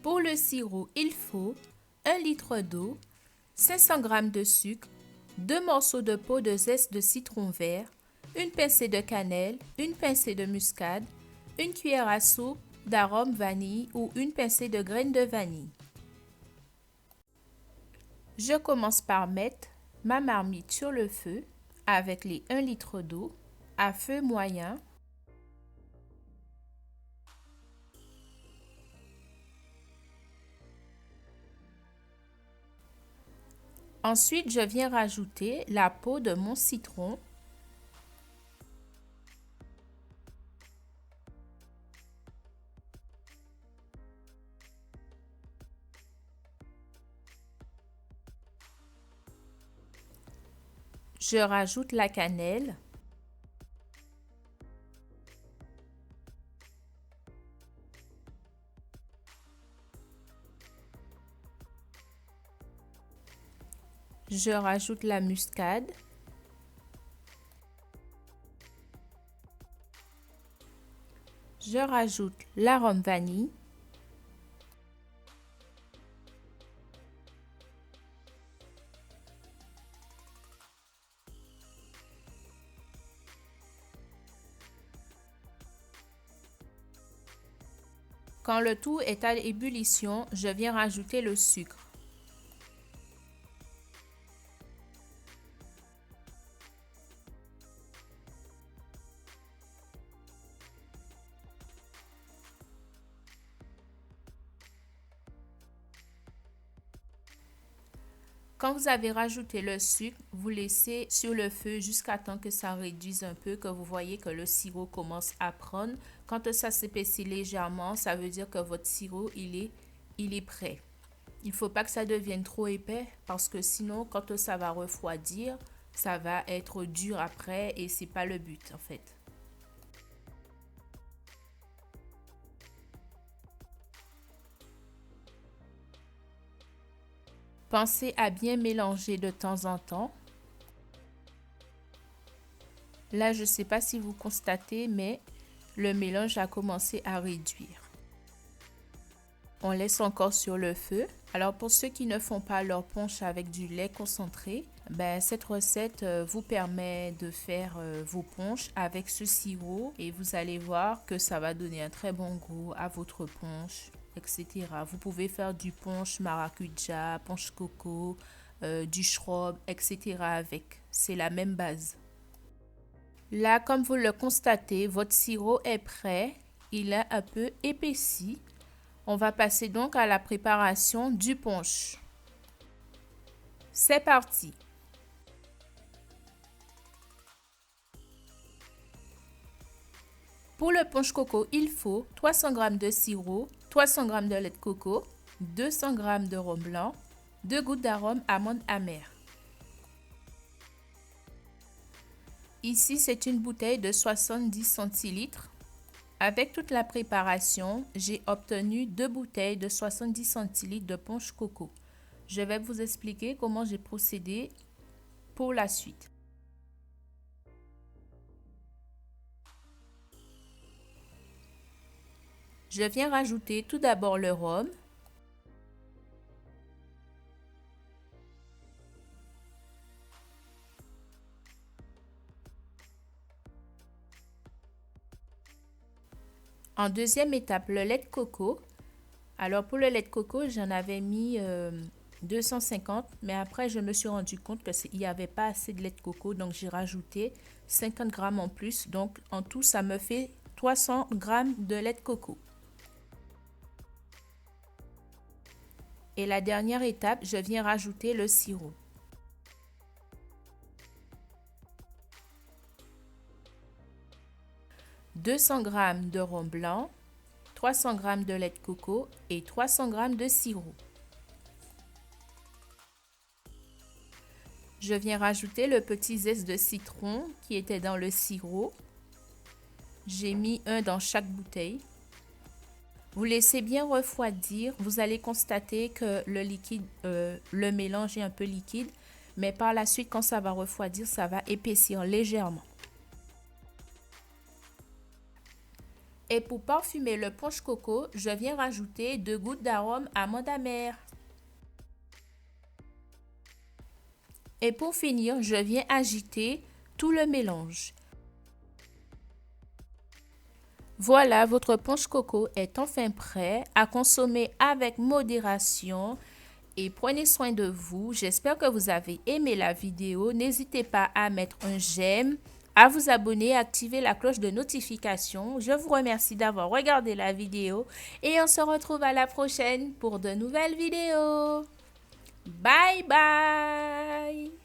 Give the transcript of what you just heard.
Pour le sirop, il faut 1 litre d'eau, 500 g de sucre, 2 morceaux de peau de zeste de citron vert, une pincée de cannelle, une pincée de muscade, une cuillère à soupe d'arôme vanille ou une pincée de graines de vanille. Je commence par mettre ma marmite sur le feu avec les 1 litre d'eau à feu moyen. Ensuite, je viens rajouter la peau de mon citron. Je rajoute la cannelle. Je rajoute la muscade. Je rajoute l'arôme vanille. Quand le tout est à ébullition, je viens rajouter le sucre. Quand vous avez rajouté le sucre, vous laissez sur le feu jusqu'à temps que ça réduise un peu, que vous voyez que le sirop commence à prendre. Quand ça s'épaissit légèrement, ça veut dire que votre sirop, il est prêt. Il ne faut pas que ça devienne trop épais parce que sinon, quand ça va refroidir, ça va être dur après et c'est pas le but en fait. Pensez à bien mélanger de temps en temps. Là, je ne sais pas si vous constatez, mais le mélange a commencé à réduire. On laisse encore sur le feu. Alors pour ceux qui ne font pas leur punch avec du lait concentré, cette recette vous permet de faire vos punch avec ce sirop et vous allez voir que ça va donner un très bon goût à votre punch, etc. Vous pouvez faire du punch maracuja, punch coco, du shrub, etc. avec. C'est la même base. Là, comme vous le constatez, votre sirop est prêt. Il est un peu épaissi. On va passer donc à la préparation du punch. C'est parti! Pour le punch coco, il faut 300 g de sirop, 300 g de lait de coco, 200 g de rhum blanc, 2 gouttes d'arôme amande amère. Ici, c'est une bouteille de 70 centilitres. Avec toute la préparation, j'ai obtenu 2 bouteilles de 70 centilitres de punch coco. Je vais vous expliquer comment j'ai procédé pour la suite. Je viens rajouter tout d'abord le rhum. En deuxième étape, le lait de coco. Alors pour le lait de coco, j'en avais mis 250, mais après je me suis rendu compte qu'il n'y avait pas assez de lait de coco, donc j'ai rajouté 50 g en plus. Donc en tout, ça me fait 300 g de lait de coco. Et la dernière étape, je viens rajouter le sirop. « 200 g de rhum blanc, 300 g de lait de coco et 300 g de sirop. Je viens rajouter le petit zeste de citron qui était dans le sirop. J'ai mis un dans chaque bouteille. Vous laissez bien refroidir. Vous allez constater que le mélange est un peu liquide, mais par la suite, quand ça va refroidir, ça va épaissir légèrement. Et pour parfumer le punch coco, je viens rajouter 2 gouttes d'arôme amande amère. Et pour finir, je viens agiter tout le mélange. Voilà, votre punch coco est enfin prêt à consommer avec modération et prenez soin de vous. J'espère que vous avez aimé la vidéo. N'hésitez pas à mettre un j'aime, à vous abonner, à activer la cloche de notification. Je vous remercie d'avoir regardé la vidéo et on se retrouve à la prochaine pour de nouvelles vidéos. Bye bye!